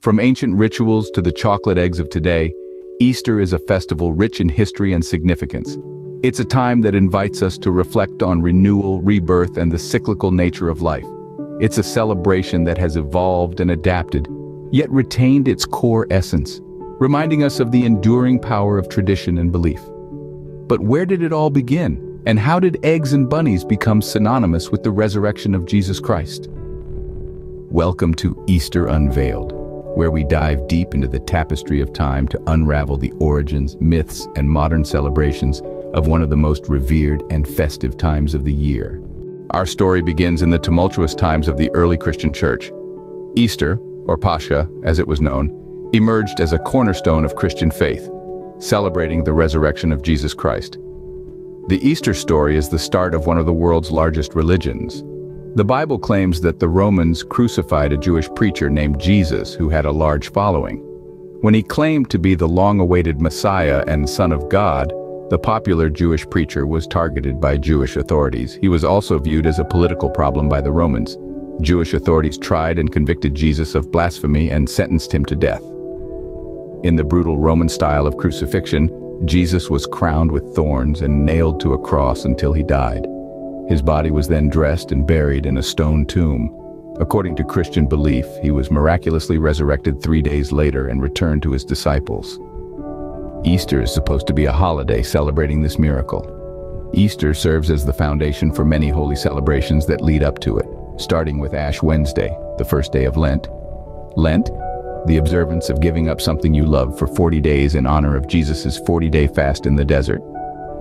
From ancient rituals to the chocolate eggs of today, Easter is a festival rich in history and significance. It's a time that invites us to reflect on renewal, rebirth, and the cyclical nature of life. It's a celebration that has evolved and adapted, yet retained its core essence, reminding us of the enduring power of tradition and belief. But where did it all begin? And how did eggs and bunnies become synonymous with the resurrection of Jesus Christ? Welcome to Easter Unveiled, where we dive deep into the tapestry of time to unravel the origins, myths, and modern celebrations of one of the most revered and festive times of the year. Our story begins in the tumultuous times of the early Christian church. Easter, or Pascha as it was known, emerged as a cornerstone of Christian faith, celebrating the resurrection of Jesus Christ. The Easter story is the start of one of the world's largest religions. The Bible claims that the Romans crucified a Jewish preacher named Jesus who had a large following. When he claimed to be the long-awaited Messiah and Son of God, the popular Jewish preacher was targeted by Jewish authorities. He was also viewed as a political problem by the Romans. Jewish authorities tried and convicted Jesus of blasphemy and sentenced him to death. In the brutal Roman style of crucifixion, Jesus was crowned with thorns and nailed to a cross until he died. His body was then dressed and buried in a stone tomb. According to Christian belief, he was miraculously resurrected 3 days later and returned to his disciples. Easter is supposed to be a holiday celebrating this miracle. Easter serves as the foundation for many holy celebrations that lead up to it, starting with Ash Wednesday, the first day of Lent. Lent, the observance of giving up something you love for 40 days in honor of Jesus' 40-day fast in the desert.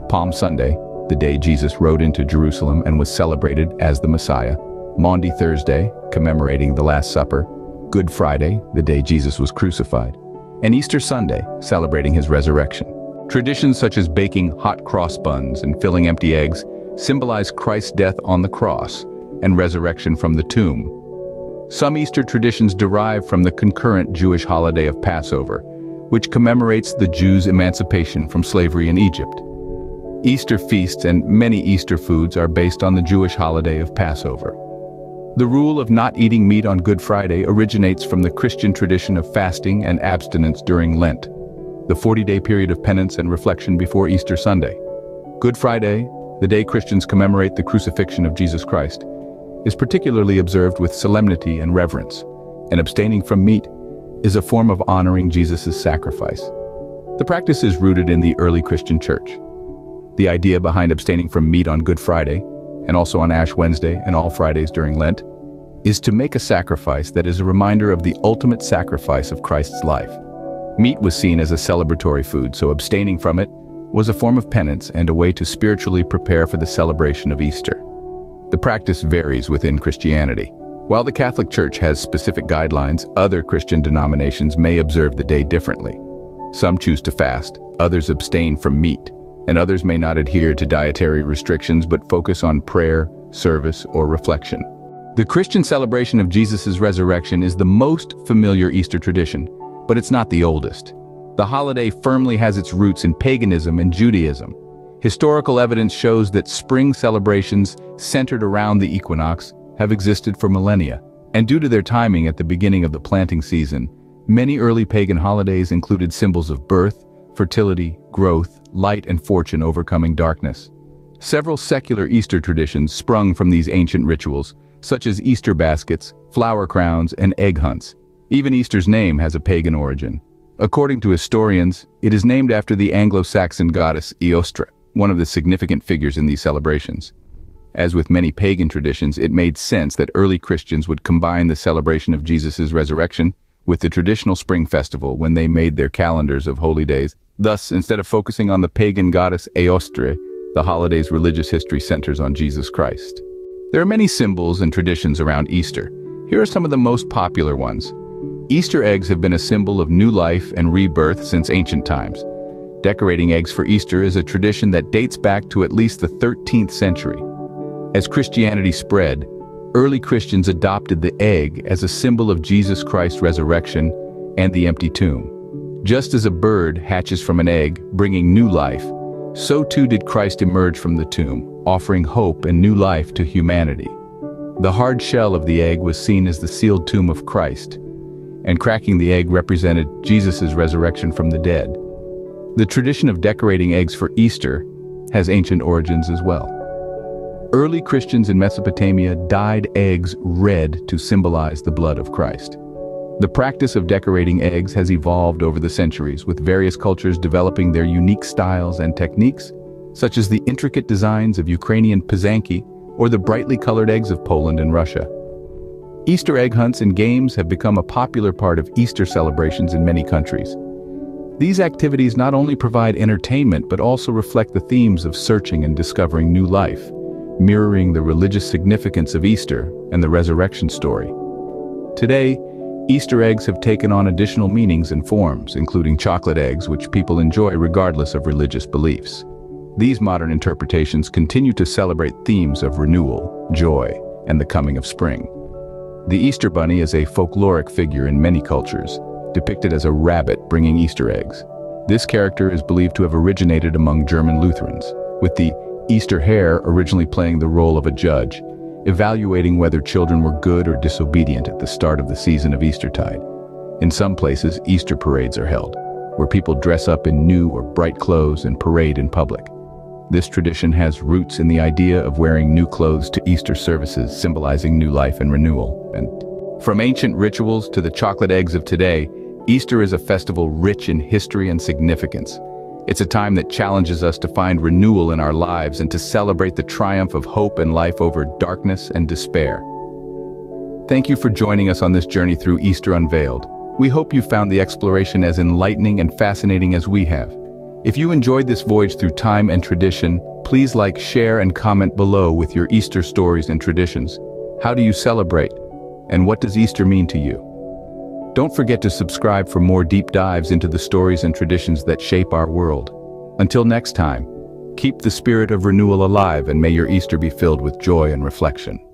Palm Sunday, the day Jesus rode into Jerusalem and was celebrated as the Messiah. Maundy Thursday, commemorating the Last Supper. Good Friday, the day Jesus was crucified. And Easter Sunday, celebrating his resurrection. Traditions such as baking hot cross buns and filling empty eggs symbolize Christ's death on the cross and resurrection from the tomb. Some Easter traditions derive from the concurrent Jewish holiday of Passover, which commemorates the Jews' emancipation from slavery in Egypt. Easter feasts and many Easter foods are based on the Jewish holiday of Passover. The rule of not eating meat on Good Friday originates from the Christian tradition of fasting and abstinence during Lent, the 40-day period of penance and reflection before Easter Sunday. Good Friday, the day Christians commemorate the crucifixion of Jesus Christ, is particularly observed with solemnity and reverence, and abstaining from meat is a form of honoring Jesus' sacrifice. The practice is rooted in the early Christian church. The idea behind abstaining from meat on Good Friday, and also on Ash Wednesday and all Fridays during Lent, is to make a sacrifice that is a reminder of the ultimate sacrifice of Christ's life. Meat was seen as a celebratory food, so abstaining from it was a form of penance and a way to spiritually prepare for the celebration of Easter. The practice varies within Christianity. While the Catholic Church has specific guidelines, other Christian denominations may observe the day differently. Some choose to fast, others abstain from meat, and others may not adhere to dietary restrictions but focus on prayer, service, or reflection. The Christian celebration of Jesus' resurrection is the most familiar Easter tradition, but it's not the oldest. The holiday firmly has its roots in paganism and Judaism. Historical evidence shows that spring celebrations centered around the equinox have existed for millennia, and due to their timing at the beginning of the planting season, many early pagan holidays included symbols of birth, fertility, growth, light, and fortune overcoming darkness. Several secular Easter traditions sprung from these ancient rituals, such as Easter baskets, flower crowns, and egg hunts. Even Easter's name has a pagan origin. According to historians, it is named after the Anglo-Saxon goddess Eostre, one of the significant figures in these celebrations. As with many pagan traditions, it made sense that early Christians would combine the celebration of Jesus' resurrection with the traditional spring festival when they made their calendars of holy days. Thus, instead of focusing on the pagan goddess Eostre, the holiday's religious history centers on Jesus Christ. There are many symbols and traditions around Easter. Here are some of the most popular ones. Easter eggs have been a symbol of new life and rebirth since ancient times. Decorating eggs for Easter is a tradition that dates back to at least the 13th century. As Christianity spread, early Christians adopted the egg as a symbol of Jesus Christ's resurrection and the empty tomb. Just as a bird hatches from an egg, bringing new life, so too did Christ emerge from the tomb, offering hope and new life to humanity. The hard shell of the egg was seen as the sealed tomb of Christ. and cracking the egg represented Jesus' resurrection from the dead. The tradition of decorating eggs for Easter has ancient origins as well. Early Christians in Mesopotamia dyed eggs red to symbolize the blood of Christ. The practice of decorating eggs has evolved over the centuries, with various cultures developing their unique styles and techniques, such as the intricate designs of Ukrainian pysanki or the brightly colored eggs of Poland and Russia. Easter egg hunts and games have become a popular part of Easter celebrations in many countries. These activities not only provide entertainment but also reflect the themes of searching and discovering new life, mirroring the religious significance of Easter and the resurrection story. Today, Easter eggs have taken on additional meanings and forms, including chocolate eggs, which people enjoy regardless of religious beliefs. These modern interpretations continue to celebrate themes of renewal, joy, and the coming of spring. The Easter bunny is a folkloric figure in many cultures, depicted as a rabbit bringing Easter eggs. This character is believed to have originated among German Lutherans, with the Easter hare originally playing the role of a judge, evaluating whether children were good or disobedient at the start of the season of Eastertide. In some places, Easter parades are held, where people dress up in new or bright clothes and parade in public. This tradition has roots in the idea of wearing new clothes to Easter services, symbolizing new life and renewal. And from ancient rituals to the chocolate eggs of today, Easter is a festival rich in history and significance. It's a time that challenges us to find renewal in our lives and to celebrate the triumph of hope and life over darkness and despair. Thank you for joining us on this journey through Easter Unveiled. We hope you found the exploration as enlightening and fascinating as we have. If you enjoyed this voyage through time and tradition, please like, share, and comment below with your Easter stories and traditions. How do you celebrate? And what does Easter mean to you? Don't forget to subscribe for more deep dives into the stories and traditions that shape our world. Until next time, keep the spirit of renewal alive and may your Easter be filled with joy and reflection.